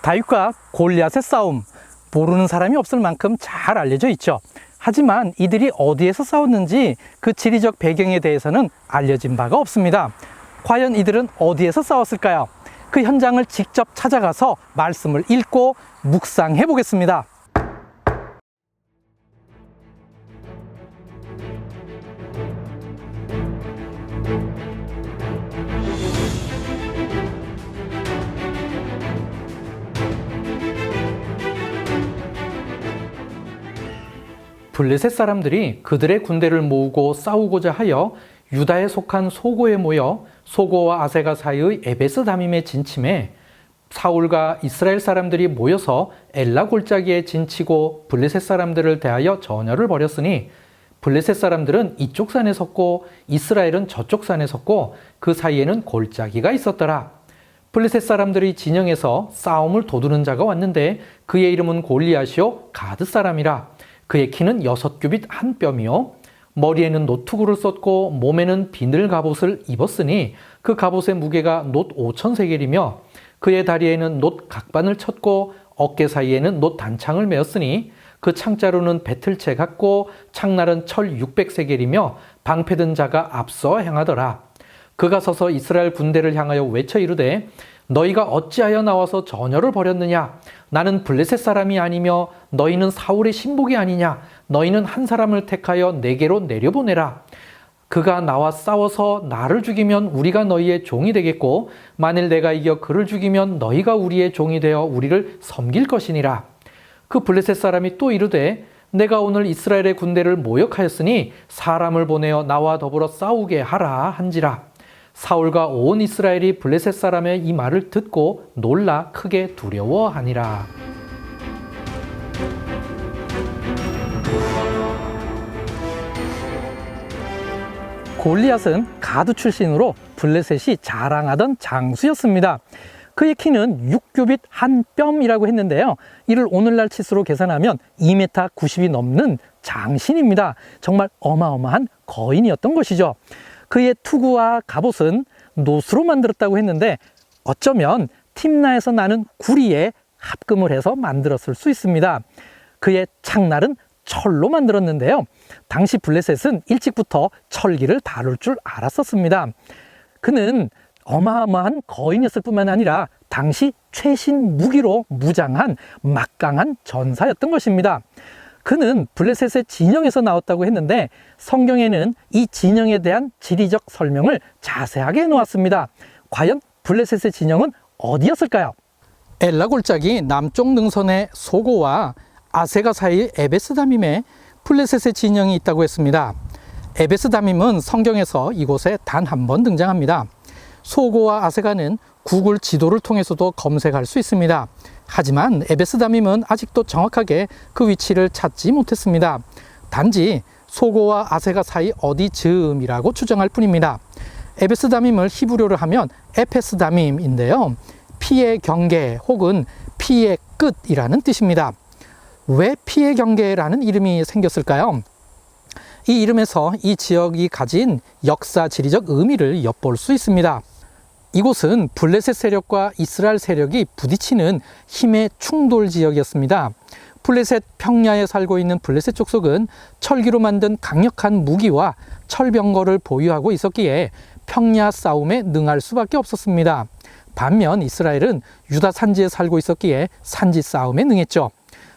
다윗과 골리앗의 싸움, 모르는 사람이 없을 만큼 잘 알려져 있죠. 하지만 이들이 어디에서 싸웠는지 그 지리적 배경에 대해서는 알려진 바가 없습니다. 과연 이들은 어디에서 싸웠을까요? 그 현장을 직접 찾아가서 말씀을 읽고 묵상해 보겠습니다. 블레셋 사람들이 그들의 군대를 모으고 싸우고자 하여 유다에 속한 소고에 모여 소고와 아세가 사이의 에베스 다밈에 진침해 사울과 이스라엘 사람들이 모여서 엘라 골짜기에 진치고 블레셋 사람들을 대하여 전열을 벌였으니 블레셋 사람들은 이쪽 산에 섰고 이스라엘은 저쪽 산에 섰고 그 사이에는 골짜기가 있었더라. 블레셋 사람들이 진영에서 싸움을 도두는 자가 왔는데 그의 이름은 골리앗이요 가드 사람이라. 그의 키는 6규빗 한 뼘이요 머리에는 노투구를 썼고 몸에는 비늘 갑옷을 입었으니 그 갑옷의 무게가 놋 5,000세겔이며 그의 다리에는 놋 각반을 쳤고 어깨 사이에는 놋 단창을 메었으니 그 창자루는 배틀채 같고 창날은 철 600세겔이며 방패든 자가 앞서 행하더라. 그가 서서 이스라엘 군대를 향하여 외쳐 이르되 너희가 어찌하여 나와서 전열을 벌였느냐? 나는 블레셋 사람이 아니며 너희는 사울의 신복이 아니냐? 너희는 한 사람을 택하여 내게로 내려보내라. 그가 나와 싸워서 나를 죽이면 우리가 너희의 종이 되겠고 만일 내가 이겨 그를 죽이면 너희가 우리의 종이 되어 우리를 섬길 것이니라. 그 블레셋 사람이 또 이르되 내가 오늘 이스라엘의 군대를 모욕하였으니 사람을 보내어 나와 더불어 싸우게 하라 한지라. 사울과 온 이스라엘이 블레셋 사람의 이 말을 듣고 놀라 크게 두려워하니라. 골리앗은 가드 출신으로 블레셋이 자랑하던 장수였습니다. 그의 키는 6규빗 한 뼘이라고 했는데요. 이를 오늘날 치수로 계산하면 2m 90이 넘는 장신입니다. 정말 어마어마한 거인이었던 것이죠. 그의 투구와 갑옷은 놋으로 만들었다고 했는데 어쩌면 팀나에서 나는 구리에 합금을 해서 만들었을 수 있습니다. 그의 창날은 철로 만들었는데요. 당시 블레셋은 일찍부터 철기를 다룰 줄 알았었습니다. 그는 어마어마한 거인이었을 뿐만 아니라 당시 최신 무기로 무장한 막강한 전사였던 것입니다. 그는 블레셋의 진영에서 나왔다고 했는데 성경에는 이 진영에 대한 지리적 설명을 자세하게 해놓았습니다. 과연 블레셋의 진영은 어디였을까요? 엘라 골짜기 남쪽 능선의 소고와 아세가 사이의 에베스다밈에 블레셋의 진영이 있다고 했습니다. 에베스다밈은 성경에서 이곳에 단 한 번 등장합니다. 소고와 아세가는 구글 지도를 통해서도 검색할 수 있습니다. 하지만 에베스다밈은 아직도 정확하게 그 위치를 찾지 못했습니다. 단지 소고와 아세가 사이 어디 즈음이라고 추정할 뿐입니다. 에베스다밈을 히브리어로 하면 에페스다밈인데요. 피의 경계 혹은 피의 끝이라는 뜻입니다. 왜 피의 경계라는 이름이 생겼을까요? 이 이름에서 이 지역이 가진 역사 지리적 의미를 엿볼 수 있습니다. 이곳은 블레셋 세력과 이스라엘 세력이 부딪히는 힘의 충돌 지역이었습니다. 블레셋 평야에 살고 있는 블레셋 족속은 철기로 만든 강력한 무기와 철병거를 보유하고 있었기에 평야 싸움에 능할 수밖에 없었습니다. 반면 이스라엘은 유다 산지에 살고 있었기에 산지 싸움에 능했죠.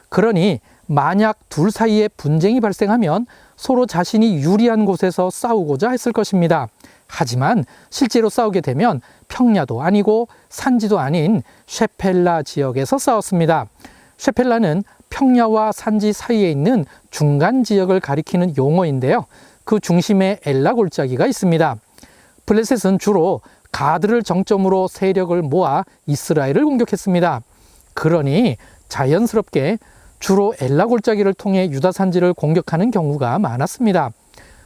그러니 만약 둘 사이에 분쟁이 발생하면 서로 자신이 유리한 곳에서 싸우고자 했을 것입니다. 하지만 실제로 싸우게 되면 평야도 아니고 산지도 아닌 셰펠라 지역에서 싸웠습니다. 셰펠라는 평야와 산지 사이에 있는 중간 지역을 가리키는 용어인데요. 그 중심에 엘라 골짜기가 있습니다. 블레셋은 주로 가드를 정점으로 세력을 모아 이스라엘을 공격했습니다. 그러니 자연스럽게 주로 엘라 골짜기를 통해 유다 산지를 공격하는 경우가 많았습니다.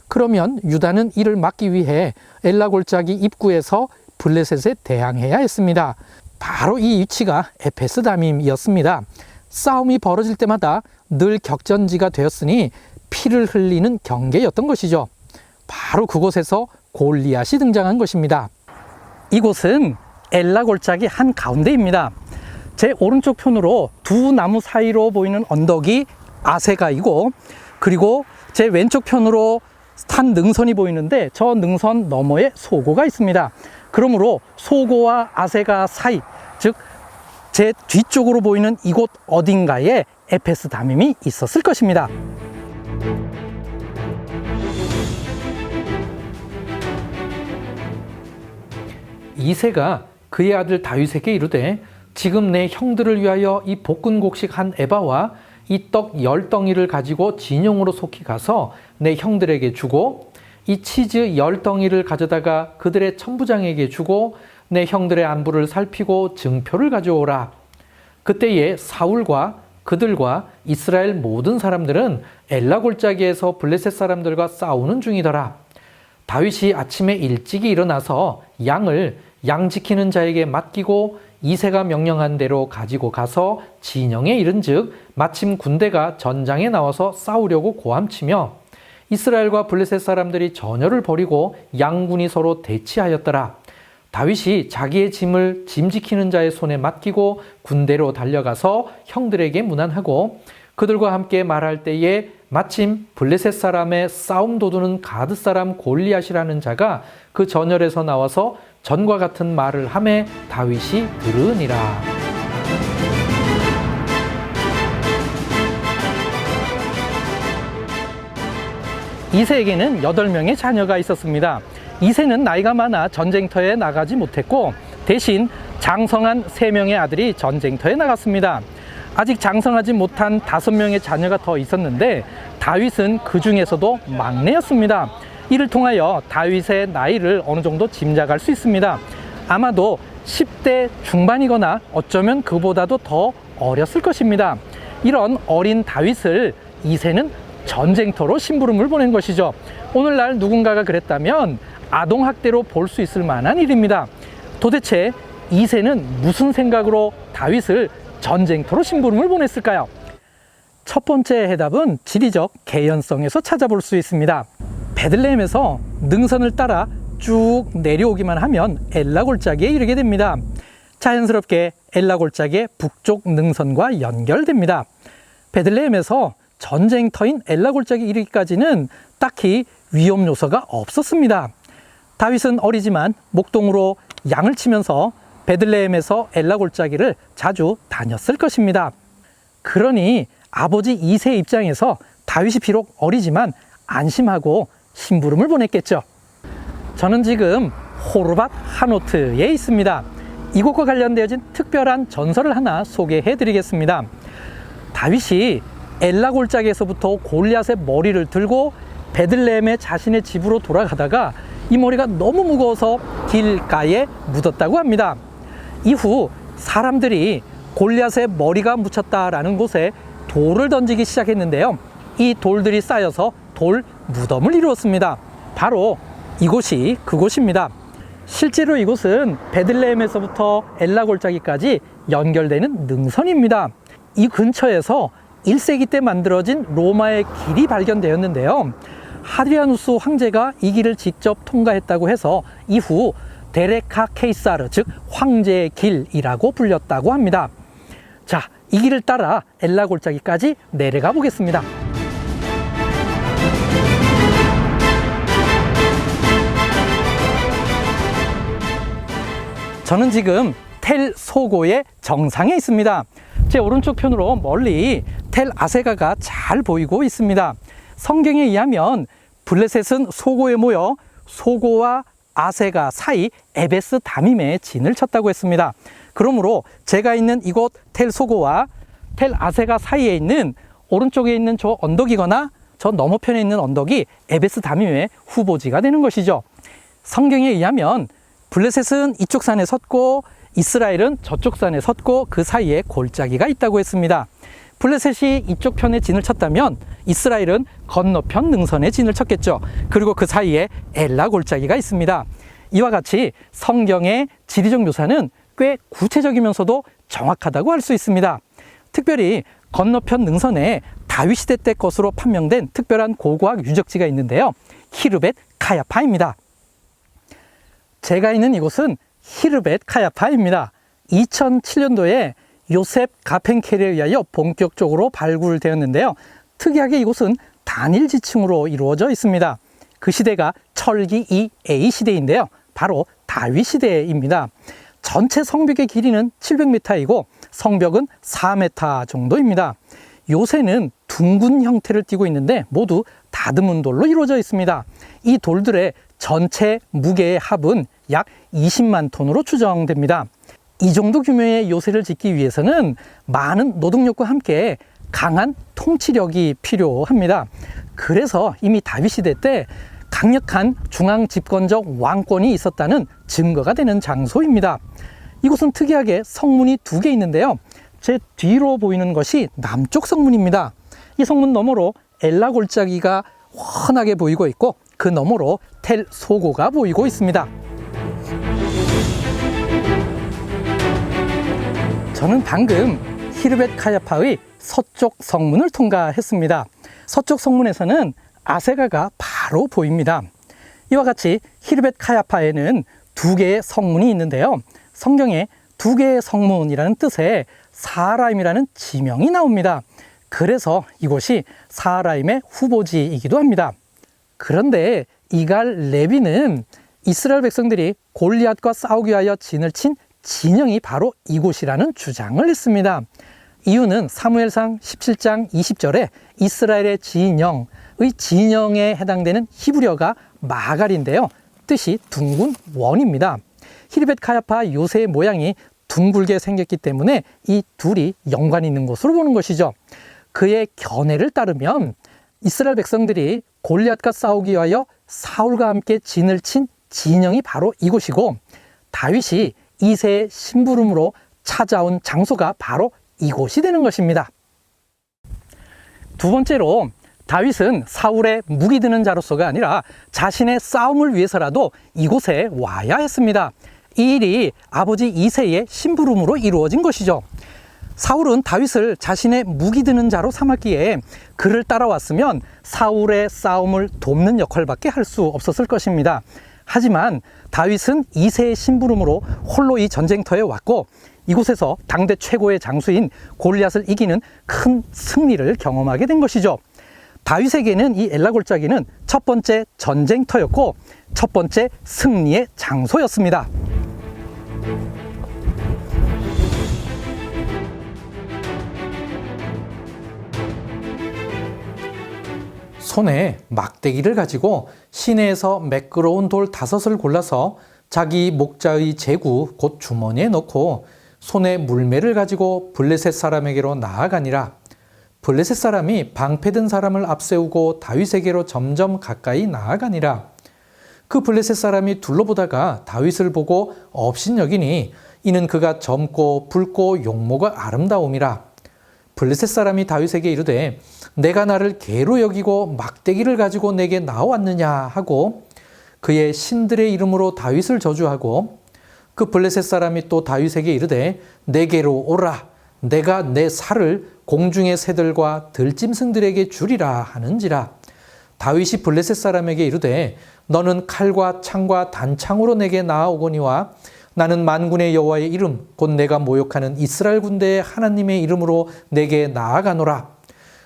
그러면 유다는 이를 막기 위해 엘라 골짜기 입구에서 블레셋에 대항해야 했습니다. 바로 이 위치가 에페스다밈이었습니다. 싸움이 벌어질 때마다 늘 격전지가 되었으니 피를 흘리는 경계였던 것이죠. 바로 그곳에서 골리앗이 등장한 것입니다. 이곳은 엘라 골짜기 한가운데입니다. 제 오른쪽 편으로 두 나무 사이로 보이는 언덕이 아세가이고, 그리고 제 왼쪽 편으로 산 능선이 보이는데 저 능선 너머에 소고가 있습니다. 그러므로 소고와 아세가 사이, 즉 제 뒤쪽으로 보이는 이곳 어딘가에 에베스 다밈이 있었을 것입니다. 이새가 그의 아들 다윗에게 이르되 지금 내 형들을 위하여 이 볶은 곡식 한 에바와 이 떡 10덩이를 가지고 진영으로 속히 가서 내 형들에게 주고 이 치즈 10덩이를 가져다가 그들의 천부장에게 주고 내 형들의 안부를 살피고 증표를 가져오라. 그때에 사울과 그들과 이스라엘 모든 사람들은 엘라 골짜기에서 블레셋 사람들과 싸우는 중이더라. 다윗이 아침에 일찍이 일어나서 양을 양 지키는 자에게 맡기고 이새가 명령한 대로 가지고 가서 진영에 이른즉 마침 군대가 전장에 나와서 싸우려고 고함치며 이스라엘과 블레셋 사람들이 전열을 벌이고 양군이 서로 대치하였더라. 다윗이 자기의 짐을 짐 지키는 자의 손에 맡기고 군대로 달려가서 형들에게 문안하고 그들과 함께 말할 때에 마침 블레셋 사람의 싸움 도두는 가드 사람 골리앗이라는 자가 그 전열에서 나와서 전과 같은 말을 하매 다윗이 들으니라. 이새에게는 8명의 자녀가 있었습니다. 이새는 나이가 많아 전쟁터에 나가지 못했고 대신 장성한 3명의 아들이 전쟁터에 나갔습니다. 아직 장성하지 못한 5명의 자녀가 더 있었는데 다윗은 그 중에서도 막내였습니다. 이를 통하여 다윗의 나이를 어느 정도 짐작할 수 있습니다. 아마도 10대 중반이거나 어쩌면 그보다도 더 어렸을 것입니다. 이런 어린 다윗을 이새는 전쟁터로 심부름을 보낸 것이죠. 오늘날 누군가가 그랬다면 아동학대로 볼 수 있을 만한 일입니다. 도대체 이새는 무슨 생각으로 다윗을 전쟁터로 심부름을 보냈을까요? 첫 번째 해답은 지리적 개연성에서 찾아볼 수 있습니다. 베들레헴에서 능선을 따라 쭉 내려오기만 하면 엘라 골짜기에 이르게 됩니다. 자연스럽게 엘라 골짜기의 북쪽 능선과 연결됩니다. 베들레헴에서 전쟁터인 엘라 골짜기 이르기까지는 딱히 위험 요소가 없었습니다. 다윗은 어리지만 목동으로 양을 치면서 베들레헴에서 엘라 골짜기를 자주 다녔을 것입니다. 그러니 아버지 이새 입장에서 다윗이 비록 어리지만 안심하고 심부름을 보냈겠죠. 저는 지금 호르밧 하노트에 있습니다. 이곳과 관련되어진 특별한 전설을 하나 소개해 드리겠습니다. 다윗이 엘라 골짜기에서부터 골리앗의 머리를 들고 베들레헴의 자신의 집으로 돌아가다가 이 머리가 너무 무거워서 길가에 묻었다고 합니다. 이후 사람들이 골리앗의 머리가 묻혔다라는 곳에 돌을 던지기 시작했는데요. 이 돌들이 쌓여서 돌 무덤을 이루었습니다. 바로 이곳이 그곳입니다. 실제로 이곳은 베들레헴에서부터 엘라 골짜기까지 연결되는 능선입니다. 이 근처에서 1세기 때 만들어진 로마의 길이 발견되었는데요. 하드리아누스 황제가 이 길을 직접 통과했다고 해서 이후 데레카 케이사르, 즉 황제의 길이라고 불렸다고 합니다. 자, 이 길을 따라 엘라 골짜기까지 내려가 보겠습니다. 저는 지금 텔 소고의 정상에 있습니다. 제 오른쪽 편으로 멀리 텔 아세가가 잘 보이고 있습니다. 성경에 의하면 블레셋은 소고에 모여 소고와 아세가 사이 에베스 다밈에 진을 쳤다고 했습니다. 그러므로 제가 있는 이곳 텔 소고와 텔 아세가 사이에 있는 오른쪽에 있는 저 언덕이거나 저 너머편에 있는 언덕이 에베스 다밈의 후보지가 되는 것이죠. 성경에 의하면 블레셋은 이쪽 산에 섰고 이스라엘은 저쪽 산에 섰고 그 사이에 골짜기가 있다고 했습니다. 블레셋이 이쪽 편에 진을 쳤다면 이스라엘은 건너편 능선에 진을 쳤겠죠. 그리고 그 사이에 엘라 골짜기가 있습니다. 이와 같이 성경의 지리적 묘사는 꽤 구체적이면서도 정확하다고 할 수 있습니다. 특별히 건너편 능선에 다윗 시대 때 것으로 판명된 특별한 고고학 유적지가 있는데요. 히르벳 카야파입니다. 제가 있는 이곳은 히르벳 카야파입니다. 2007년도에 요셉 가펜켈에 의하여 본격적으로 발굴되었는데요. 특이하게 이곳은 단일 지층으로 이루어져 있습니다. 그 시대가 철기 2A 시대인데요. 바로 다윗 시대입니다. 전체 성벽의 길이는 700m이고 성벽은 4m 정도입니다. 요새는 둥근 형태를 띠고 있는데 모두 다듬은 돌로 이루어져 있습니다. 이 돌들의 전체 무게의 합은 약 20만 톤으로 추정됩니다. 이 정도 규모의 요새를 짓기 위해서는 많은 노동력과 함께 강한 통치력이 필요합니다. 그래서 이미 다윗 시대 때 강력한 중앙 집권적 왕권이 있었다는 증거가 되는 장소입니다. 이곳은 특이하게 성문이 2개 있는데요. 제 뒤로 보이는 것이 남쪽 성문입니다. 이 성문 너머로 엘라 골짜기가 훤하게 보이고 있고 그 너머로 텔 소고가 보이고 있습니다. 저는 방금 히르벳 카야파의 서쪽 성문을 통과했습니다. 서쪽 성문에서는 아세가가 바로 보입니다. 이와 같이 히르벳 카야파에는 2개의 성문이 있는데요. 성경에 2개의 성문이라는 뜻의 사하라임이라는 지명이 나옵니다. 그래서 이곳이 사하라임의 후보지이기도 합니다. 그런데 이갈 레비는 이스라엘 백성들이 골리앗과 싸우기 위하여 진을 친 진영이 바로 이곳이라는 주장을 했습니다. 이유는 사무엘상 17장 20절에 이스라엘의 진영의 진영에 해당되는 히브리어가 마갈인데요. 뜻이 둥근 원입니다. 히르벳 카야파 요새의 모양이 둥글게 생겼기 때문에 이 둘이 연관이 있는 것으로 보는 것이죠. 그의 견해를 따르면 이스라엘 백성들이 골리앗과 싸우기 위하여 사울과 함께 진을 친 진영이 바로 이곳이고 다윗이 이새의 심부름으로 찾아온 장소가 바로 이곳이 되는 것입니다. 두 번째로 다윗은 사울의 무기 드는 자로서가 아니라 자신의 싸움을 위해서라도 이곳에 와야 했습니다. 이 일이 아버지 이새의 심부름으로 이루어진 것이죠. 사울은 다윗을 자신의 무기 드는 자로 삼았기에 그를 따라왔으면 사울의 싸움을 돕는 역할밖에 할 수 없었을 것입니다. 하지만 다윗은 이새의 심부름으로 홀로 이 전쟁터에 왔고 이곳에서 당대 최고의 장수인 골리앗을 이기는 큰 승리를 경험하게 된 것이죠. 다윗에게는 이 엘라 골짜기는 첫 번째 전쟁터였고 첫 번째 승리의 장소였습니다. 손에 막대기를 가지고 시내에서 매끄러운 돌 5을 골라서 자기 목자의 제구 곧 주머니에 넣고 손에 물매를 가지고 블레셋 사람에게로 나아가니라. 블레셋 사람이 방패든 사람을 앞세우고 다윗에게로 점점 가까이 나아가니라. 그 블레셋 사람이 둘러보다가 다윗을 보고 업신여기니 이는 그가 젊고 붉고 용모가 아름다움이라. 블레셋 사람이 다윗에게 이르되 내가 나를 개로 여기고 막대기를 가지고 내게 나왔느냐 하고 그의 신들의 이름으로 다윗을 저주하고 그 블레셋 사람이 또 다윗에게 이르되 내게로 오라 내가 내 살을 공중의 새들과 들짐승들에게 주리라 하는지라. 다윗이 블레셋 사람에게 이르되 너는 칼과 창과 단창으로 내게 나아오거니와 나는 만군의 여호와의 이름 곧 내가 모욕하는 이스라엘 군대의 하나님의 이름으로 내게 나아가노라.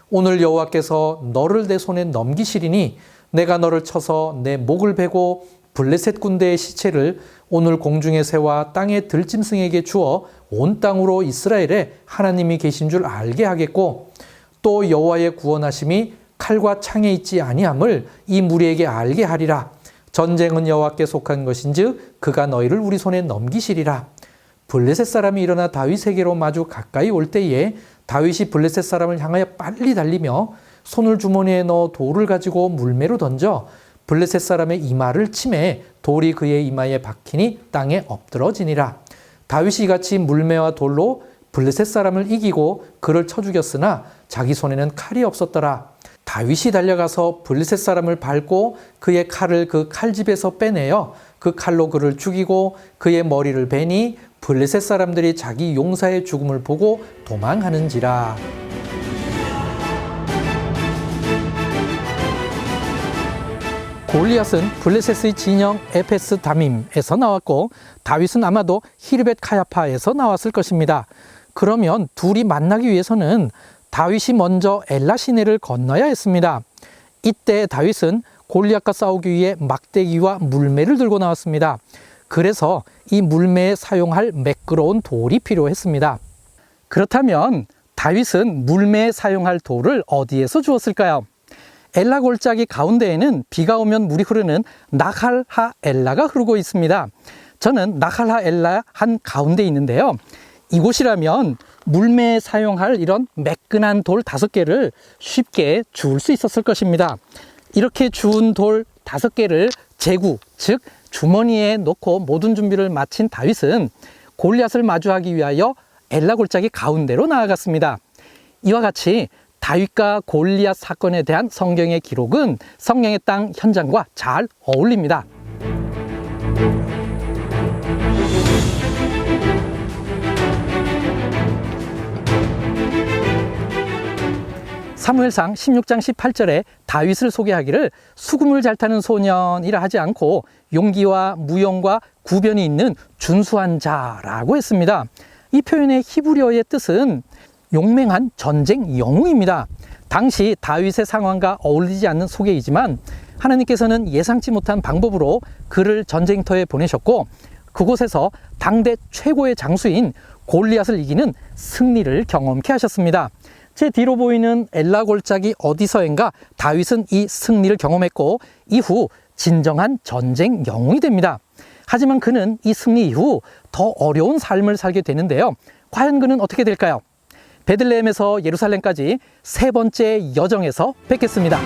오늘 여호와께서 너를 내 손에 넘기시리니 내가 너를 쳐서 내 목을 베고 블레셋 군대의 시체를 오늘 공중의 새와 땅의 들짐승에게 주어 온 땅으로 이스라엘에 하나님이 계신 줄 알게 하겠고 또 여호와의 구원하심이 칼과 창에 있지 아니함을 이 무리에게 알게 하리라. 전쟁은 여호와께 속한 것인즉 그가 너희를 우리 손에 넘기시리라. 블레셋 사람이 일어나 다윗에게로 마주 가까이 올 때에 다윗이 블레셋 사람을 향하여 빨리 달리며 손을 주머니에 넣어 돌을 가지고 물매로 던져 블레셋 사람의 이마를 치매 돌이 그의 이마에 박히니 땅에 엎드러지니라. 다윗이 이같이 물매와 돌로 블레셋 사람을 이기고 그를 쳐 죽였으나 자기 손에는 칼이 없었더라. 다윗이 달려가서 블레셋 사람을 밟고 그의 칼을 그 칼집에서 빼내어 그 칼로 그를 죽이고 그의 머리를 베니 블레셋 사람들이 자기 용사의 죽음을 보고 도망하는지라. 골리앗은 블레셋의 진영 에페스 다밈에서 나왔고 다윗은 아마도 히르벳 카야파에서 나왔을 것입니다. 그러면 둘이 만나기 위해서는 다윗이 먼저 엘라 시내를 건너야 했습니다. 이때 다윗은 골리앗과 싸우기 위해 막대기와 물매를 들고 나왔습니다. 그래서 이 물매에 사용할 매끄러운 돌이 필요했습니다. 그렇다면 다윗은 물매에 사용할 돌을 어디에서 주었을까요? 엘라 골짜기 가운데에는 비가 오면 물이 흐르는 나할하 엘라가 흐르고 있습니다. 저는 나할하 엘라 한 가운데 있는데요. 이곳이라면 물매에 사용할 이런 매끈한 돌 5개를 쉽게 주울 수 있었을 것입니다. 이렇게 주운 돌 5개를 제구, 즉 주머니에 넣고 모든 준비를 마친 다윗은 골리앗을 마주하기 위하여 엘라 골짜기 가운데로 나아갔습니다. 이와 같이 다윗과 골리앗 사건에 대한 성경의 기록은 성령의 땅 현장과 잘 어울립니다. 사무엘상 16장 18절에 다윗을 소개하기를 수금을 잘 타는 소년이라 하지 않고 용기와 무용과 구변이 있는 준수한 자라고 했습니다. 이 표현의 히브리어의 뜻은 용맹한 전쟁 영웅입니다. 당시 다윗의 상황과 어울리지 않는 소개이지만 하나님께서는 예상치 못한 방법으로 그를 전쟁터에 보내셨고 그곳에서 당대 최고의 장수인 골리앗을 이기는 승리를 경험케 하셨습니다. 제 뒤로 보이는 엘라 골짜기 어디서인가 다윗은 이 승리를 경험했고 이후 진정한 전쟁 영웅이 됩니다. 하지만 그는 이 승리 이후 더 어려운 삶을 살게 되는데요. 과연 그는 어떻게 될까요? 베들레헴에서 예루살렘까지 3번째 여정에서 뵙겠습니다.